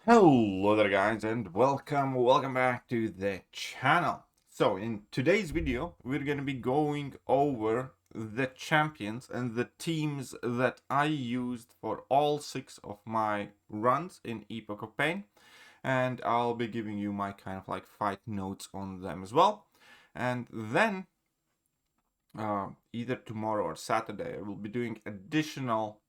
Hello there guys and welcome back to the channel. So in today's video we're going to be going over the champions and the teams that I used for all 6 of my runs in Epoch of Pain, and I'll be giving you my kind of like fight notes on them as well. And then either tomorrow or Saturday I will be doing additional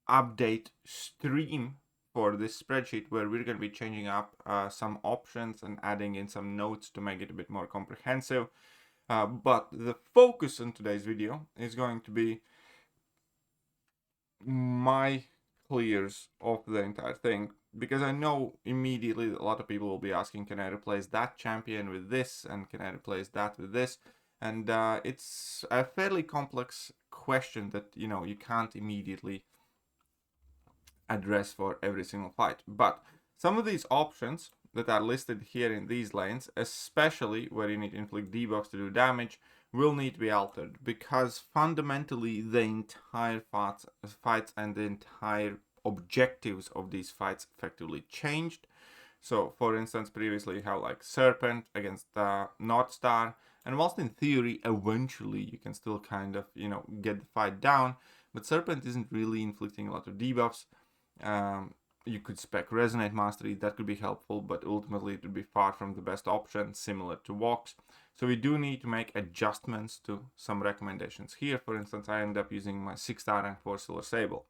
update stream for this spreadsheet where we're going to be changing up some options and adding in some notes to make it a bit more comprehensive. But the focus in today's video is going to be my clears of the entire thing, because I know immediately a lot of people will be asking, can I replace that champion with this, and can I replace that with this? And it's a fairly complex question that you can't immediately address for every single fight. But some of these options that are listed here in these lanes, especially where you need to inflict debuffs to do damage, will need to be altered, because fundamentally the entire fights and the entire objectives of these fights effectively changed. So for instance, previously you have like Serpent against North Star, and whilst in theory eventually you can still kind of get the fight down, but Serpent isn't really inflicting a lot of debuffs. You could spec Resonate Mastery, that could be helpful, but ultimately it would be far from the best option, similar to Vox. So we do need to make adjustments to some recommendations here. For instance, I end up using my 6-star rank 4 Silver Sable.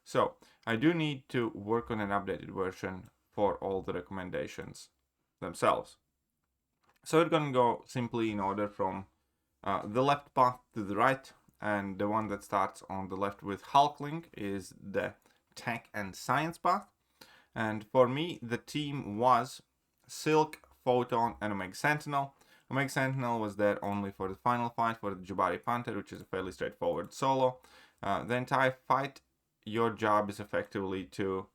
So I do need to work on an updated version for all the recommendations themselves. So we're going to go simply in order from the left path to the right, and the one that starts on the left with Hulkling is the tech and science path. And for me the team was Silk, Photon and Omega Sentinel. Omega Sentinel was there only for the final fight for the Jabari Panther, which is a fairly straightforward solo. The entire fight, your job is effectively to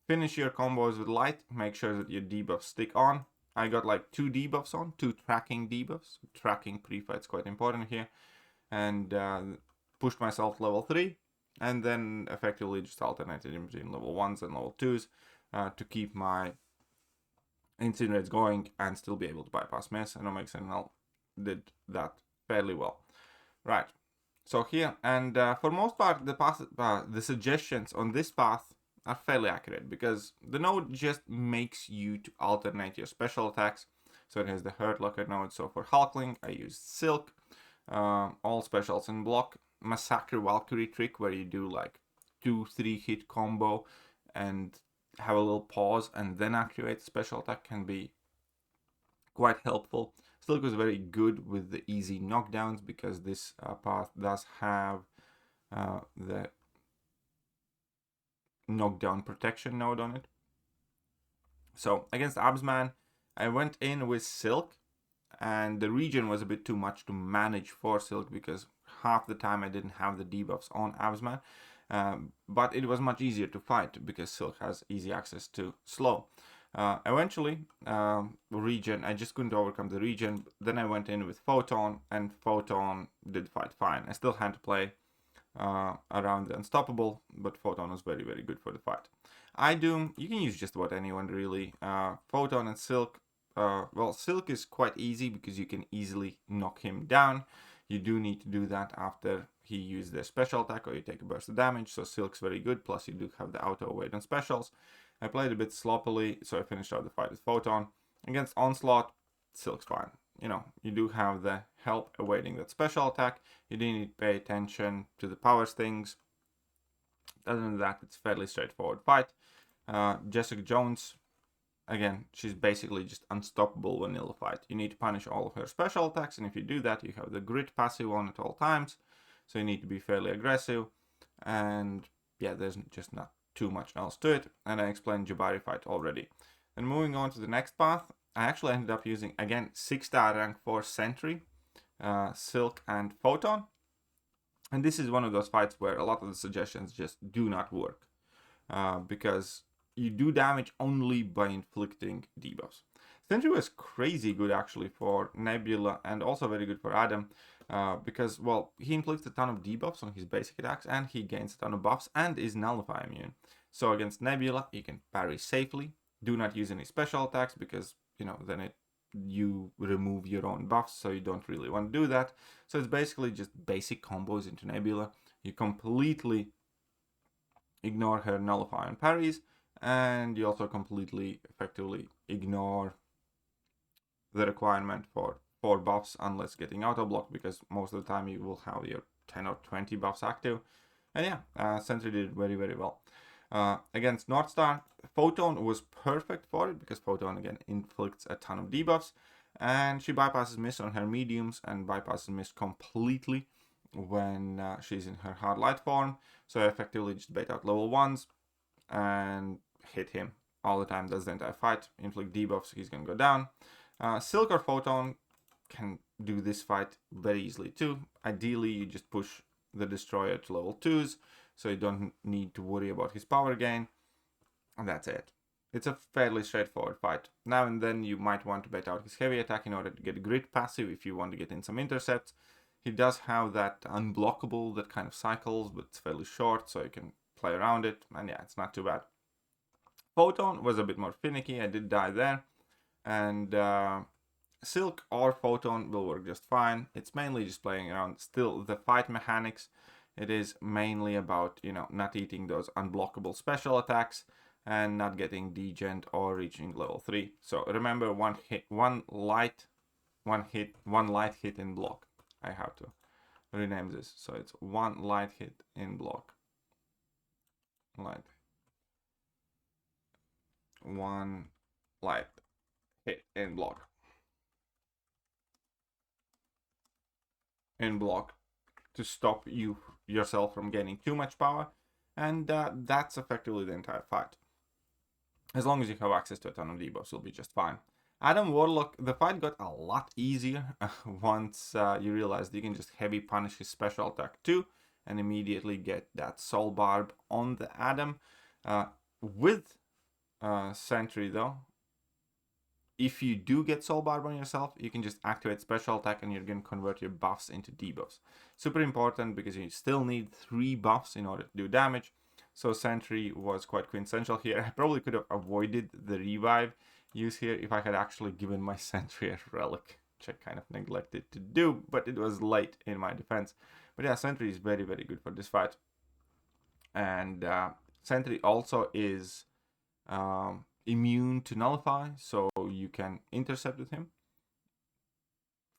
finish your combos with light, make sure that your debuffs stick on. I got like 2 debuffs on, 2 tracking debuffs. Tracking pre-fight's quite important here. And pushed myself level 3. And then effectively just alternated in between level 1s and level 2s to keep my incinerates going and still be able to bypass miss. And Omega Sentinel did that fairly well. Right, so here, and for most part the suggestions on this path are fairly accurate, because the node just makes you to alternate your special attacks. So it has the Hurt Locker node. So for Hulkling I used Silk, all specials in block. Massacre Valkyrie trick, where you do like 2-3 hit combo and have a little pause and then activate special attack, can be quite helpful. Silk was very good with the easy knockdowns, because this path does have the knockdown protection node on it. So against Absman I went in with Silk, and the region was a bit too much to manage for Silk, because half the time I didn't have the debuffs on Absman, but it was much easier to fight because Silk has easy access to slow. Eventually, region, I just couldn't overcome the region. Then I went in with Photon, and Photon did fight fine. I still had to play around the Unstoppable, but Photon was very, very good for the fight. Doom, you can use just about anyone really. Photon and Silk, well, Silk is quite easy because you can easily knock him down. You do need to do that after he used their special attack or you take a burst of damage, so Silk's very good, plus you do have the auto await on specials. I played a bit sloppily, so I finished out the fight with Photon. Against Onslaught, Silk's fine. You do have the help awaiting that special attack. You do need to pay attention to the power stings. Other than that, it's fairly straightforward fight. Jessica Jones, again, she's basically just unstoppable vanilla fight. You need to punish all of her special attacks, and if you do that, you have the grit passive on at all times. So you need to be fairly aggressive. And yeah, there's just not too much else to it. And I explained Jabari fight already. And moving on to the next path, I actually ended up using, again, 6-star rank 4 Sentry, Silk and Photon. And this is one of those fights where a lot of the suggestions just do not work. Because you do damage only by inflicting debuffs. Sentry was crazy good actually for Nebula, and also very good for Adam, because, well, he inflicts a ton of debuffs on his basic attacks, and he gains a ton of buffs and is nullify immune. So against Nebula, you can parry safely. Do not use any special attacks because, then you remove your own buffs, so you don't really want to do that. So it's basically just basic combos into Nebula. You completely ignore her nullify and parries, and you also completely effectively ignore the requirement for 4 buffs unless getting auto block, because most of the time you will have your 10 or 20 buffs active. And yeah, Sentry did very, very well. Against Northstar, Photon was perfect for it because Photon again inflicts a ton of debuffs, and she bypasses Mist on her mediums and bypasses Mist completely when she's in her hard light form. So effectively just bait out level 1s and hit him all the time. That's the entire fight. Inflict debuffs, he's gonna go down. Silk or Photon can do this fight very easily too. Ideally, you just push the Destroyer to level 2s, so you don't need to worry about his power gain, and that's it. It's a fairly straightforward fight. Now and then you might want to bait out his heavy attack in order to get grit passive if you want to get in some intercepts. He does have that unblockable that kind of cycles, but it's fairly short, so you can play around it, and yeah, it's not too bad. Photon was a bit more finicky. I did die there, and Silk or Photon will work just fine. It's mainly just playing around still the fight mechanics. It is mainly about, not eating those unblockable special attacks and not getting degent or reaching level 3. So remember, one light hit in block. I have to rename this. So it's 1 light hit in block. 1 light hit in block. To stop yourself from gaining too much power, and that's effectively the entire fight. As long as you have access to a ton of debuffs, you'll be just fine. Adam Warlock, the fight got a lot easier once you realized you can just heavy punish his special attack too, and immediately get that Soul Barb on the Adam. With Sentry though, if you do get Soul Barb on yourself, you can just activate special attack and you're going to convert your buffs into debuffs. Super important because you still need 3 buffs in order to do damage. So Sentry was quite quintessential here. I probably could have avoided the revive use here if I had actually given my Sentry a relic, which I kind of neglected to do, but it was late in my defense. But yeah, Sentry is very, very good for this fight. And Sentry also is immune to nullify, so you can intercept with him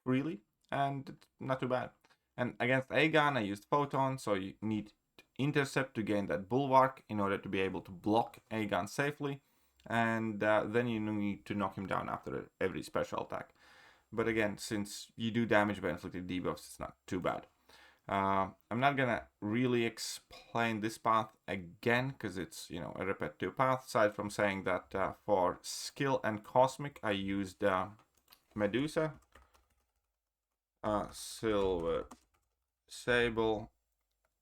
freely, and it's not too bad. And against Aegon, I used Photon, so you need to intercept to gain that Bulwark in order to be able to block Aegon safely, and then you need to knock him down after every special attack. But again, since you do damage by inflicted debuffs, it's not too bad. I'm not gonna really explain this path again because it's, a repetitive path, aside from saying that for skill and cosmic I used Medusa, Silver Sable,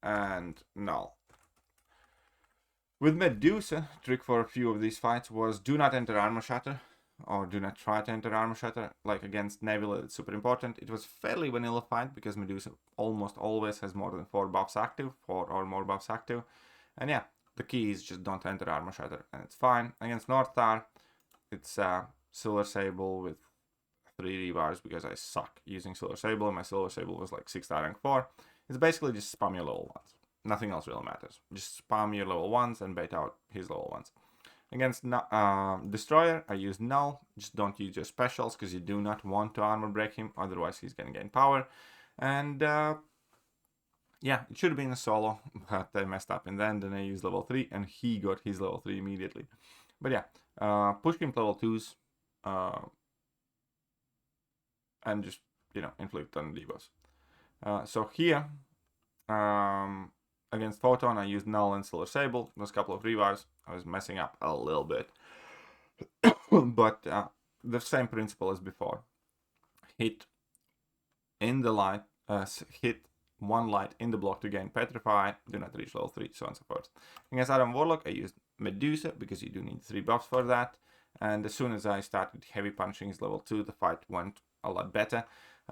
and Null. With Medusa, trick for a few of these fights was do not enter Armor Shatter, or do not try to enter Armor Shatter. Like against Nebula, it's super important. It was fairly vanilla fight because Medusa almost always has more than 4 buffs active, 4 or more buffs active. And yeah, the key is just don't enter Armor Shatter and it's fine. Against Northstar, it's Silver Sable with 3 revives because I suck using Silver Sable, and my Silver Sable was like 6-star rank 4. It's basically just spam your level 1s. Nothing else really matters. Just spam your level 1s and bait out his level 1s. Against Destroyer, I use Null. Just don't use your specials because you do not want to armor break him, otherwise he's going to gain power. And yeah, it should have been a solo, but I messed up in the end, and I used level 3, and he got his level 3 immediately. But yeah, push him to level 2s, and just, inflict on debuffs. So here, against Photon, I used Null and Silver Sable. Those couple of revives. I was messing up a little bit. But the same principle as before. Hit in the light, hit 1 light in the block to gain Petrify, do not reach level 3, so on and so forth. Against Adam Warlock, I used Medusa, because you do need 3 buffs for that. And as soon as I started heavy punching his level 2, the fight went a lot better.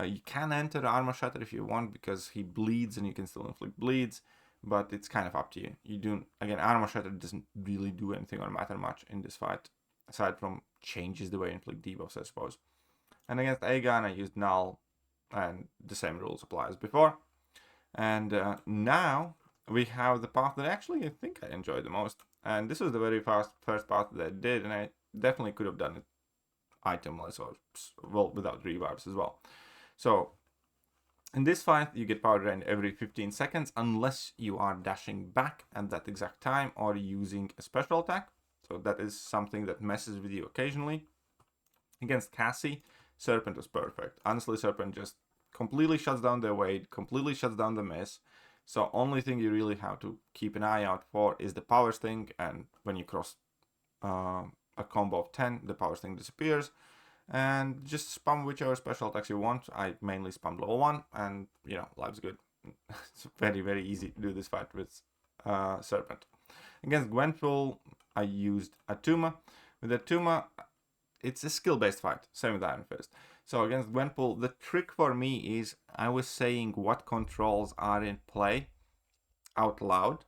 You can enter Armor Shatter if you want, because he bleeds and you can still inflict bleeds. but it's kind of up to you. You do, again, Armor Shatter doesn't really do anything or matter much in this fight, aside from changes the way you inflict debuffs, I suppose. And against Aegon, I used Null, and the same rules apply as before. And now we have the path that actually I think I enjoyed the most. And this was the very first path that I did, and I definitely could have done it itemless or, well, without revarbs as well. So in this fight, you get power drained every 15 seconds unless you are dashing back at that exact time or using a special attack. So that is something that messes with you occasionally. Against Cassie, Serpent was perfect. Honestly, Serpent just completely shuts down the weight, completely shuts down the miss. So only thing you really have to keep an eye out for is the power sting, and when you cross a combo of 10, the power sting disappears. And just spam whichever special attacks you want. I mainly spam level 1, and you know, life's good. It's very, very easy to do this fight with Serpent. Against Gwenpool, I used Atuma. With Atuma, it's a skill-based fight, same with Iron Fist. So against Gwenpool, the trick for me is I was saying what controls are in play out loud,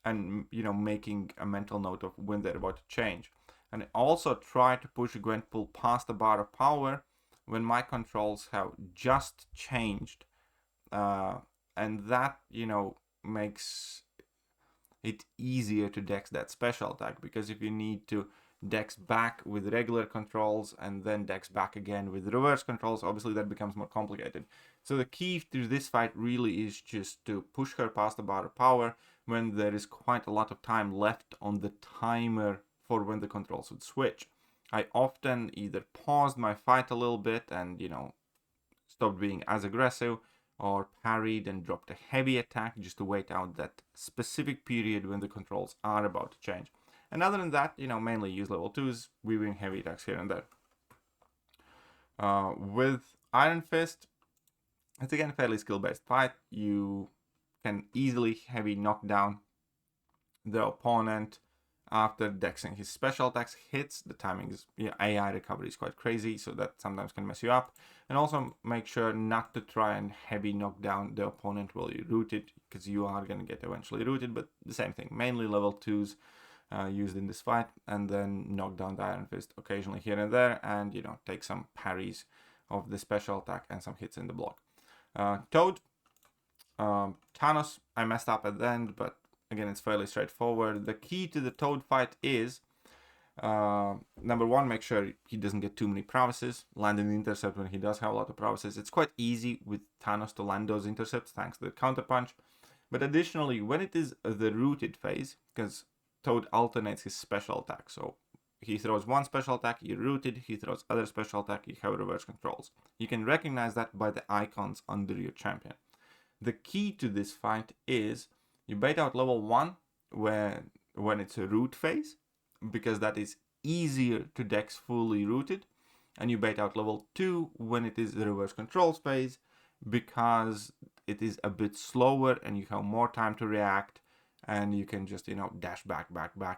and you know, making a mental note of when they're about to change. And I also try to push Gwenpool past the bar of power when my controls have just changed, and that, you know, makes it easier to dex that special attack, because if you need to dex back with regular controls and then dex back again with reverse controls, obviously that becomes more complicated. So the key to this fight really is just to push her past the bar of power when there is quite a lot of time left on the timer for when the controls would switch. I often either paused my fight a little bit and, you know, stopped being as aggressive, or parried and dropped a heavy attack just to wait out that specific period when the controls are about to change. And other than that, you know, mainly use level 2s, weaving heavy attacks here and there. With Iron Fist, it's again a fairly skill-based fight. You can easily heavy knock down the opponent after dexing his special attacks hits. The timing is, you know, AI recovery is quite crazy, so that sometimes can mess you up. And also make sure not to try and heavy knock down the opponent while you root it, because you are going to get eventually rooted. But the same thing, mainly level 2s used in this fight, and then knock down the Iron Fist occasionally here and there, and, you know, take some parries of the special attack and some hits in the block. Toad, Thanos, I messed up at the end, but again, it's fairly straightforward. The key to the Toad fight is, number 1, make sure he doesn't get too many prowesses. Land an intercept when he does have a lot of prowesses. It's quite easy with Thanos to land those intercepts thanks to the counter punch. But additionally, when it is the rooted phase, because Toad alternates his special attack, so he throws one special attack, you're rooted, he throws other special attack, you have reverse controls. You can recognize that by the icons under your champion. The key to this fight is you bait out level 1 when it's a root phase, because that is easier to dex fully rooted, and you bait out level 2 when it is the reverse controls phase, because it is a bit slower and you have more time to react, and you can just, you know, dash back,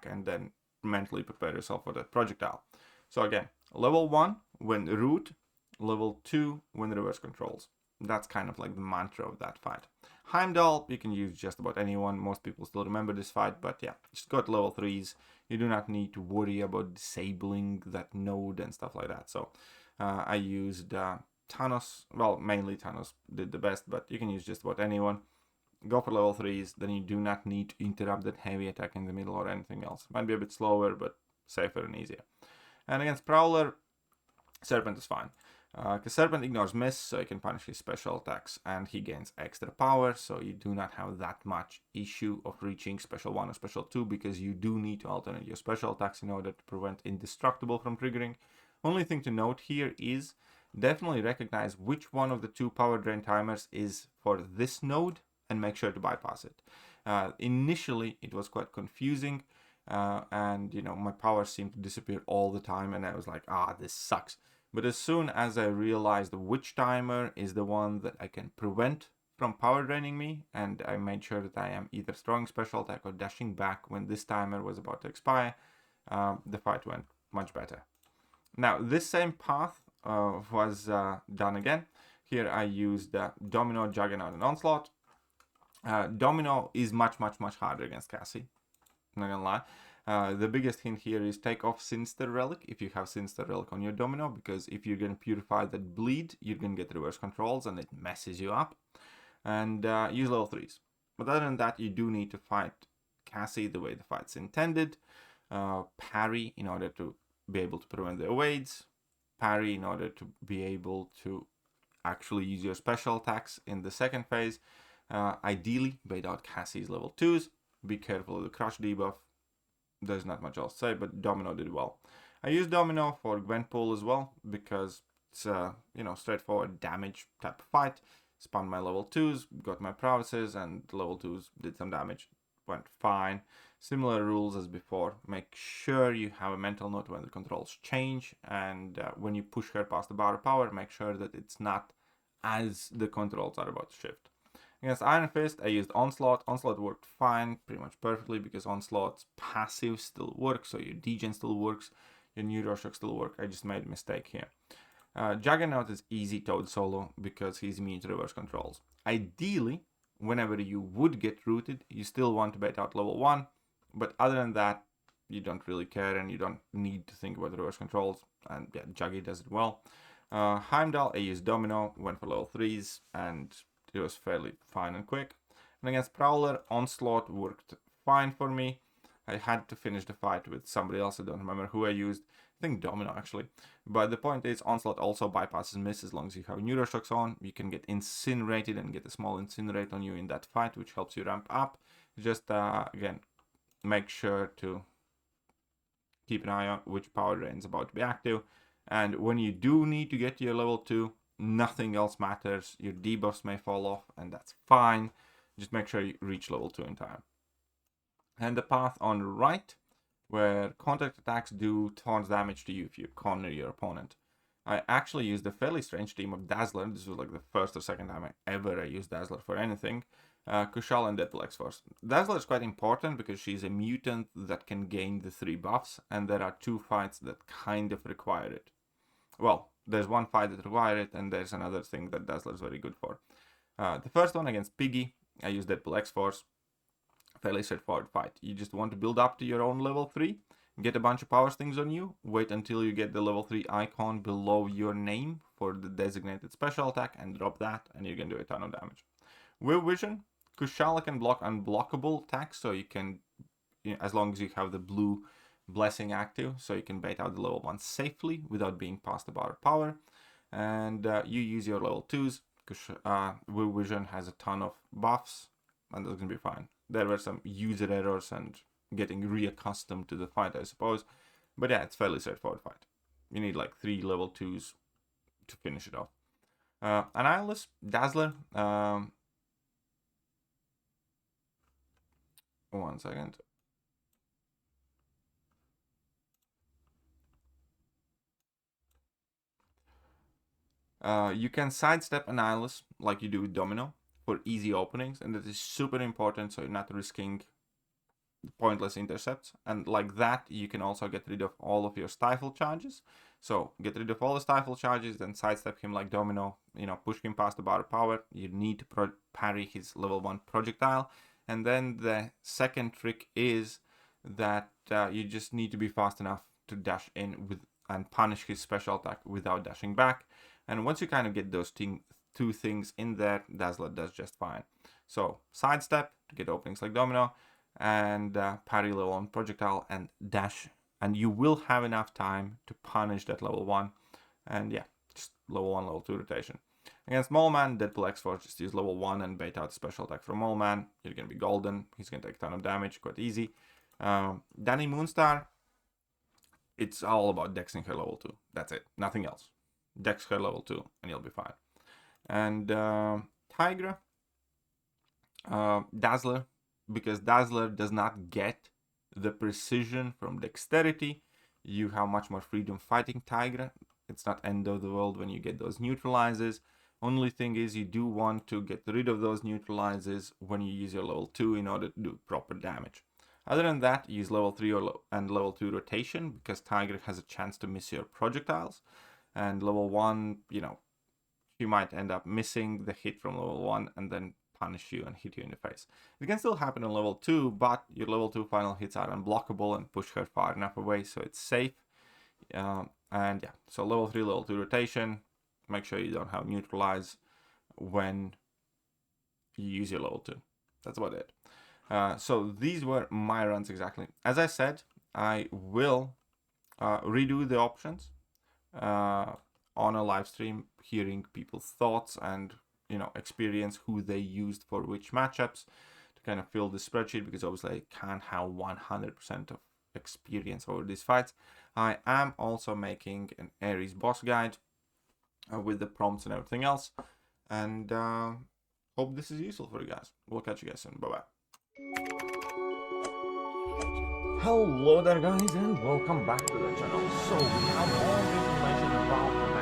and then mentally prepare yourself for that projectile. So again, level 1 when root, level 2 when reverse controls. That's kind of like the mantra of that fight. Heimdall, you can use just about anyone. Most people still remember this fight, but yeah, just go to level 3s. You do not need to worry about disabling that node and stuff like that. So I used Thanos. Well, mainly Thanos did the best, but you can use just about anyone. Go for level 3s, then you do not need to interrupt that heavy attack in the middle or anything else. Might be a bit slower, but safer and easier. And against Prowler, Serpent is fine. Because Serpent ignores miss, so he can punish his special attacks, and he gains extra power, so you do not have that much issue of reaching special 1 or special 2, because you do need to alternate your special attacks in order to prevent Indestructible from triggering. Only thing to note here is definitely recognize which one of the 2 power drain timers is for this node, and make sure to bypass it. Initially, it was quite confusing, and, you know, my power seemed to disappear all the time, and I was like, this sucks. But as soon as I realized which timer is the one that I can prevent from power draining me, and I made sure that I am either throwing special attack or dashing back when this timer was about to expire, the fight went much better. Now, this same path was done again. Here I used Domino, Juggernaut, and Onslaught. Domino is much harder against Cassie. Not gonna lie. The biggest hint here is take off Sinister Relic if you have Sinister Relic on your Domino, because if you're gonna purify that bleed, you're gonna get reverse controls and it messes you up. And use level 3s. But other than that, you do need to fight Cassie the way the fight's intended. Parry in order to be able to prevent the evades. Parry in order to be able to actually use your special attacks in the second phase. Ideally, bait out Cassie's level 2s. Be careful of the crush debuff. There's not much else to say, but Domino did well. I used Domino for Gwenpool as well, because it's a straightforward damage type of fight. Spun my level 2s, got my prowesses, and level 2s did some damage. Went fine. Similar rules as before. Make sure you have a mental note when the controls change, and when you push her past the bar of power, make sure that it's not as the controls are about to shift. Against Iron Fist, I used Onslaught. Onslaught worked fine, pretty much perfectly, because Onslaught's passive still works, so your degen still works, your Neuroshock still works. I just made a mistake here. Juggernaut is easy Toad solo because he's immune to reverse controls. Ideally, whenever you would get rooted, you still want to bait out level 1, but other than that, you don't really care and you don't need to think about reverse controls, and yeah, Juggy does it well. Heimdall, I used Domino, went for level 3s, and it was fairly fine and quick. And against Prowler, Onslaught worked fine for me. I had to finish the fight with somebody else, I don't remember who I used. I think Domino actually. But the point is, Onslaught also bypasses miss as long as you have Neuroshocks on. You can get incinerated and get a small incinerate on you in that fight, which helps you ramp up. Just again, make sure to keep an eye on which power drain is about to be active. And when you do need to get to your level 2, nothing else matters. Your debuffs may fall off, and that's fine. Just make sure you reach level 2 in time. And the path on the right, where contact attacks do Thorns damage to you if you corner your opponent. I actually used a fairly strange team of Dazzler. This was like the first or second time I used Dazzler for anything. Kushal and Deadpool X-Force. Dazzler is quite important because she's a mutant that can gain the 3 buffs, and there are 2 fights that kind of require it. Well, there's one fight that requires it, and there's another thing that Dazzler is very good for. The first one against Piggy, I used Deadpool X-Force. Fairly straightforward fight. You just want to build up to your own level 3, get a bunch of power stings on you, wait until you get the level 3 icon below your name for the designated special attack, and drop that, and you can do a ton of damage. With Vision, Kushala can block unblockable attacks, so you can, as long as you have the blue blessing active, so you can bait out the level 1 safely without being past the bar of power. And you use your level 2s. Will Vision has a ton of buffs, and that's gonna be fine. There were some user errors and getting reaccustomed to the fight, I suppose. But yeah, it's a fairly straightforward fight. You need like 3 level 2s to finish it off. Annihilus, Dazzler. One second. You can sidestep Annihilus like you do with Domino for easy openings, and that is super important, so you're not risking pointless intercepts. And like that, you can also get rid of all of your stifle charges. So get rid of all the stifle charges, then sidestep him like Domino, push him past the bar of power. You need to parry his level 1 projectile. And then the second trick is that you just need to be fast enough to dash in and punish his special attack without dashing back. And once you kind of get those 2 things in there, Dazzler does just fine. So sidestep to get openings like Domino, and parry level 1 projectile and dash, and you will have enough time to punish that level 1. And yeah, just level 1, level 2 rotation. Against Mole Man, Deadpool X-Force, just use level 1 and bait out special attack from Mole Man. You're gonna be golden. He's gonna take a ton of damage, quite easy. Danny Moonstar, it's all about dexing her level 2. That's it, nothing else. Dex her level 2 and you'll be fine. And Tigra, Dazzler, because Dazzler does not get the precision from dexterity, you have much more freedom fighting Tigra. It's not end of the world when you get those neutralizes. Only thing is, you do want to get rid of those neutralizes when you use your level 2 in order to do proper damage. Other than that, use level 3 and level 2 rotation, because Tigra has a chance to miss your projectiles. And level 1, you might end up missing the hit from level 1 and then punish you and hit you in the face. It can still happen on level 2, but your level 2 final hits are unblockable and push her far enough away so it's safe. And yeah, so level 3, level 2 rotation. Make sure you don't have neutralize when you use your level 2. That's about it. So these were my runs exactly. As I said, I will redo the options on a live stream, hearing people's thoughts and, you know, experience who they used for which matchups to kind of fill the spreadsheet, because obviously I can't have 100% of experience over these fights. I am also making an Ares boss guide with the prompts and everything else, and hope this is useful for you guys. We'll catch you guys soon. Bye bye. Hello there guys, and welcome back to the channel. So we have all the information about